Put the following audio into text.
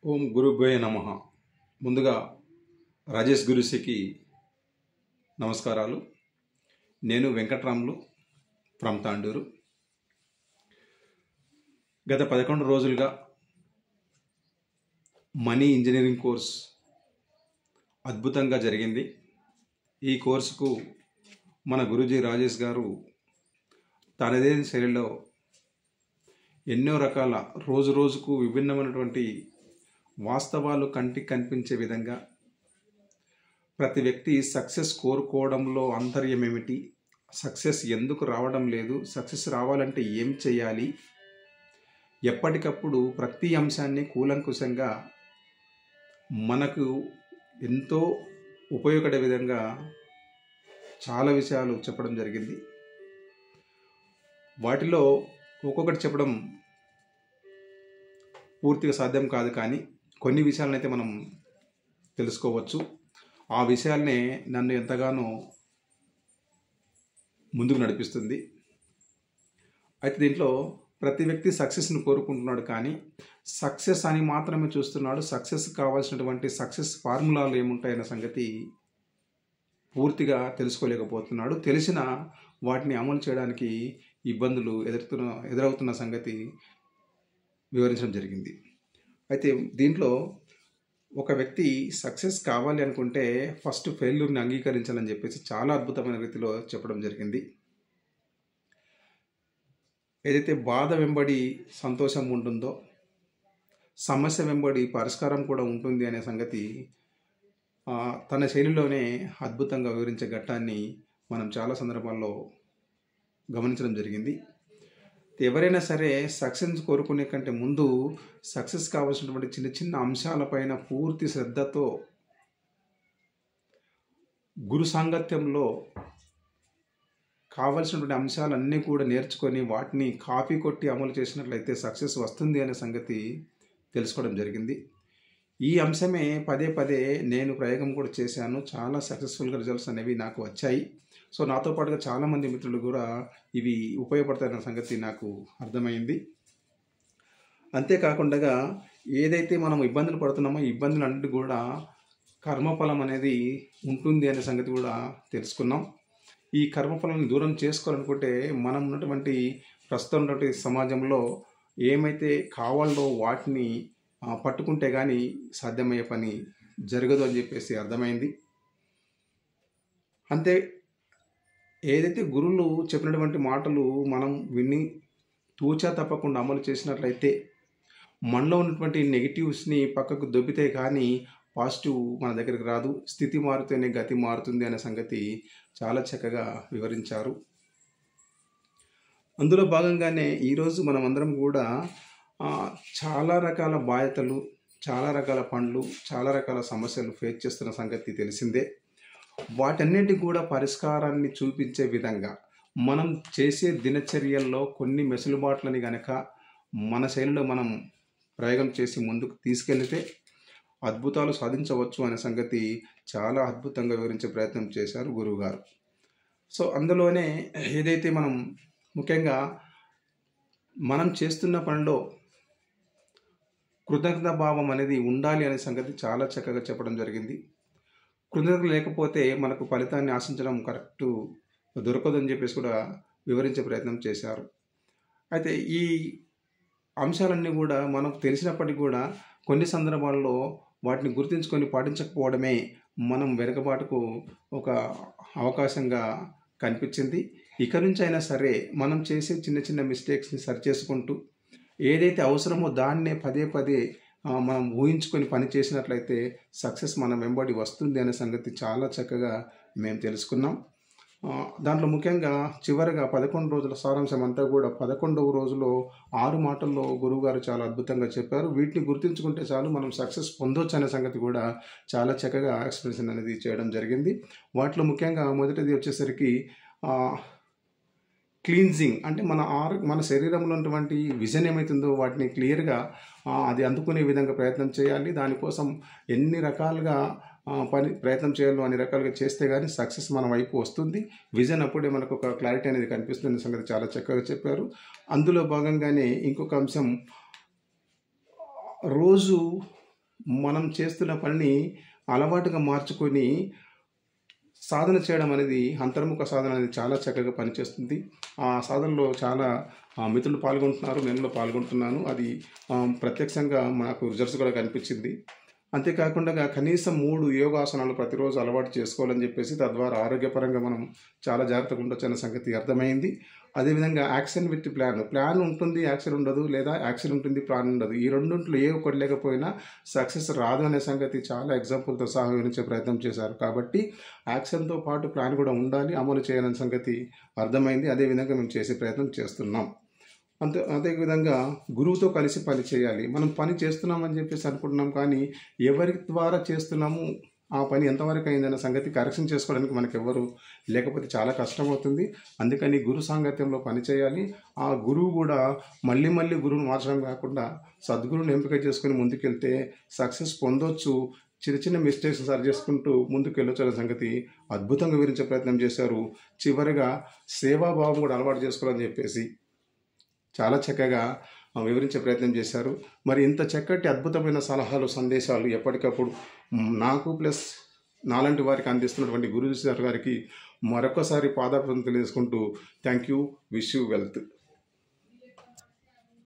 ఓం గురుభ్యే నమః. ముందుగా రాజేష్ గురుశ్రీకి నమస్కారాలు. నేను వెంకట్రాములు ఫ్రమ్ తాండూరు. గత 11 రోజులుగా మనీ ఇంజనీరింగ్ కోర్స్ అద్భుతంగా జరిగింది. ఈ కోర్సుకు మన గురూజీ రాజేష్ గారు తనదే శైలిలో ఎన్నో రకాల రోజు రోజుకు విభిన్నమైనటువంటి వాస్తవాలు కంటికి కనిపించే విధంగా ప్రతి వ్యక్తి సక్సెస్ కోరుకోవడంలో ఆంతర్యం ఏమిటి, సక్సెస్ ఎందుకు రావడం లేదు, సక్సెస్ రావాలంటే ఏం చేయాలి, ఎప్పటికప్పుడు ప్రతి అంశాన్ని కూలంకుషంగా మనకు ఎంతో ఉపయోగపడే విధంగా చాలా విషయాలు చెప్పడం జరిగింది. వాటిలో ఒక్కొక్కటి చెప్పడం పూర్తిగా సాధ్యం కాదు, కానీ కొన్ని విషయాలనైతే మనం తెలుసుకోవచ్చు. ఆ విషయాలనే నన్ను ఎంతగానో ముందుకు నడిపిస్తుంది. అయితే దీంట్లో ప్రతి వ్యక్తి సక్సెస్ను కోరుకుంటున్నాడు, కానీ సక్సెస్ అని మాత్రమే చూస్తున్నాడు. సక్సెస్ కావాల్సినటువంటి సక్సెస్ ఫార్ములాలు ఏముంటాయన్న సంగతి పూర్తిగా తెలుసుకోలేకపోతున్నాడు. తెలిసిన వాటిని అమలు చేయడానికి ఇబ్బందులు ఎదురవుతున్న సంగతి వివరించడం జరిగింది. అయితే దీంట్లో ఒక వ్యక్తి సక్సెస్ కావాలి అనుకుంటే ఫస్ట్ ఫెయిల్యూర్ని అంగీకరించాలని చెప్పేసి చాలా అద్భుతమైన రీతిలో చెప్పడం జరిగింది. ఏదైతే బాధ వెంబడి సంతోషం ఉంటుందో, సమస్య వెంబడి పరిష్కారం కూడా ఉంటుంది అనే సంగతి తన శైలిలోనే అద్భుతంగా వివరించే ఘట్టాన్ని మనం చాలా సందర్భాల్లో గమనించడం జరిగింది. ఎవరైనా సరే సక్సెస్ కోరుకునే కంటే ముందు సక్సెస్ కావాల్సినటువంటి చిన్న చిన్న అంశాలపైన పూర్తి శ్రద్ధతో గురు సాంగత్యంలో కావలసినటువంటి అంశాలన్నీ కూడా నేర్చుకొని వాటిని కాపీ కొట్టి అమలు చేసినట్లయితే సక్సెస్ వస్తుంది అనే సంగతి తెలుసుకోవడం జరిగింది. ఈ అంశమే పదే పదే నేను ప్రయోగం కూడా చేశాను. చాలా సక్సెస్ఫుల్గా రిజల్ట్స్ అనేవి నాకు వచ్చాయి. సో నాతో పాటుగా చాలామంది మిత్రులు కూడా ఇవి ఉపయోగపడతాయన్న సంగతి నాకు అర్థమైంది. అంతేకాకుండా ఏదైతే మనం ఇబ్బందులు పడుతున్నామో ఈ ఇబ్బందులన్నిటి కూడా కర్మఫలం అనేది ఉంటుంది అనే సంగతి కూడా తెలుసుకున్నాం. ఈ కర్మఫలాన్ని దూరం చేసుకోవాలనుకుంటే మనం ఉన్నటువంటి ప్రస్తుతం ఉన్నటువంటి సమాజంలో ఏమైతే కావాలో వాటిని పట్టుకుంటే కానీ సాధ్యమయ్యే పని జరగదు అని చెప్పేసి అర్థమైంది. అంతే, ఏదైతే గురువులు చెప్పినటువంటి మాటలు మనం విని తూచా తప్పకుండా అమలు చేసినట్లయితే మనలో ఉన్నటువంటి నెగిటివ్స్ని పక్కకు దొబ్బితే కానీ పాజిటివ్ మన దగ్గరికి రాదు. స్థితి మారుతేనే గతి మారుతుంది అనే సంగతి చాలా చక్కగా వివరించారు. అందులో భాగంగానే ఈరోజు మనం అందరం కూడా చాలా రకాల బాధ్యతలు, చాలా రకాల పనులు, చాలా రకాల సమస్యలు ఫేస్ చేస్తున్న సంగతి తెలిసిందే. వాటన్నిటికి కూడా పరిష్కారాన్ని చూపించే విధంగా మనం చేసే దినచర్యల్లో కొన్ని మెసులుబాట్లని కనుక మన శైలిలో మనం ప్రయోగం చేసి ముందుకు తీసుకెళ్తే అద్భుతాలు సాధించవచ్చు అనే సంగతి చాలా అద్భుతంగా వివరించే ప్రయత్నం చేశారు గురువు గారు. సో అందులోనే ఏదైతే మనం ముఖ్యంగా మనం చేస్తున్న పనిలో కృతజ్ఞతా భావం అనేది ఉండాలి అనే సంగతి చాలా చక్కగా చెప్పడం జరిగింది. కృతజ్ఞత లేకపోతే మనకు ఫలితాన్ని ఆశించడం కరెక్ట్ దొరకదని చెప్పేసి కూడా వివరించే ప్రయత్నం చేశారు. అయితే ఈ అంశాలన్నీ కూడా మనకు తెలిసినప్పటికీ కూడా కొన్ని సందర్భాల్లో వాటిని గుర్తించుకొని పాటించకపోవడమే మనం వెనుకబాటుకు ఒక అవకాశంగా కనిపించింది. ఇక నుంచి అయినా సరే మనం చేసే చిన్న చిన్న మిస్టేక్స్ని సరిచేసుకుంటూ ఏదైతే అవసరమో దాన్నే పదే పదే మనం ఊహించుకొని పని చేసినట్లయితే సక్సెస్ మన వెంబడి వస్తుంది అనే సంగతి చాలా చక్కగా మేము తెలుసుకున్నాం. దాంట్లో ముఖ్యంగా చివరిగా 11 రోజుల సారాంశం అంతా కూడా 11వ రోజులో 6 మాటల్లో గురువుగారు చాలా అద్భుతంగా చెప్పారు. వీటిని గుర్తుంచుకుంటే చాలు మనం సక్సెస్ పొందొచ్చు అనే సంగతి కూడా చాలా చక్కగా ఎక్స్ప్లెనేషన్ అనేది చేయడం జరిగింది. వాటిలో ముఖ్యంగా మొదటిది వచ్చేసరికి క్లీన్జింగ్, అంటే మన శరీరంలో ఉన్నటువంటి విజన్ ఏమవుతుందో వాటిని క్లియర్గా అది అందుకునే విధంగా ప్రయత్నం చేయాలి. దానికోసం ఎన్ని రకాలుగా ప్రయత్నం చేయాలో అన్ని రకాలుగా చేస్తే కానీ సక్సెస్ మన వైపు వస్తుంది. విజన్ అప్పుడే మనకు ఒక క్లారిటీ అనేది కనిపిస్తుంది సంగతి చాలా చక్కగా చెప్పారు. అందులో భాగంగానే ఇంకొక అంశం, రోజు మనం చేస్తున్న పనిని అలవాటుగా మార్చుకొని సాధన చేయడం అనేది, అంతర్ముఖ సాధన అనేది చాలా చక్కగా పనిచేస్తుంది. ఆ సాధనలో చాలా మిత్రులు పాల్గొంటున్నారు, నేను కూడా పాల్గొంటున్నాను. అది ప్రత్యక్షంగా నాకు రిజల్ట్స్ కూడా కనిపించింది. అంతేకాకుండా కనీసం 3 యోగాసనాలు ప్రతిరోజు అలవాటు చేసుకోవాలని చెప్పేసి, తద్వారా ఆరోగ్యపరంగా మనం చాలా జాగ్రత్తగా ఉండొచ్చు అనే సంగతి అర్థమైంది. అదేవిధంగా యాక్షన్ విత్ ప్లాన్ ఉంటుంది, యాక్షన్ ఉండదు, లేదా యాక్షన్ ఉంటుంది, ప్లాన్ ఉండదు. ఈ రెండింటిలో ఏ ఒక్కటి లేకపోయినా సక్సెస్ రాదు అనే సంగతి చాలా ఎగ్జాంపుల్తో సహా వివరించే ప్రయత్నం చేశారు. కాబట్టి యాక్షన్తో పాటు ప్లాన్ కూడా ఉండాలి, అమలు చేయాలనే సంగతి అర్థమైంది. అదేవిధంగా మేము చేసే ప్రయత్నం చేస్తున్నాం. అదేవిధంగా గురువుతో కలిసి పని చేయాలి. మనం పని చేస్తున్నామని చెప్పేసి అనుకుంటున్నాం, కానీ ఎవరి ద్వారా చేస్తున్నాము, ఆ పని ఎంతవరకు అయిందన్న సంగతి కరెక్షన్ చేసుకోవడానికి మనకెవ్వరు లేకపోతే చాలా కష్టమవుతుంది. అందుకని గురు సాంగత్యంలో పని చేయాలి. ఆ గురువు కూడా మళ్ళీ మళ్ళీ గురువును మార్చడం కాకుండా సద్గురువుని ఎంపిక చేసుకొని ముందుకెళ్తే సక్సెస్ పొందొచ్చు. చిన్న చిన్న మిస్టేక్స్ సరి చేసుకుంటూ ముందుకు వెళ్ళొచ్చు అనే సంగతి అద్భుతంగా వివరించే ప్రయత్నం చేశారు. చివరిగా సేవాభావం కూడా అలవాటు చేసుకోవాలని చెప్పేసి చాలా చక్కగా వివరించే ప్రయత్నం చేశారు. మరి ఇంత చక్కటి అద్భుతమైన సలహాలు, సందేశాలు ఎప్పటికప్పుడు నాకు ప్లస్ నాలాంటి వారికి అందిస్తున్నటువంటి గురుజీ సార్ గారికి మరొకసారి పాదాభివందనం తెలియజేసుకుంటూ thank you, wish you wealth.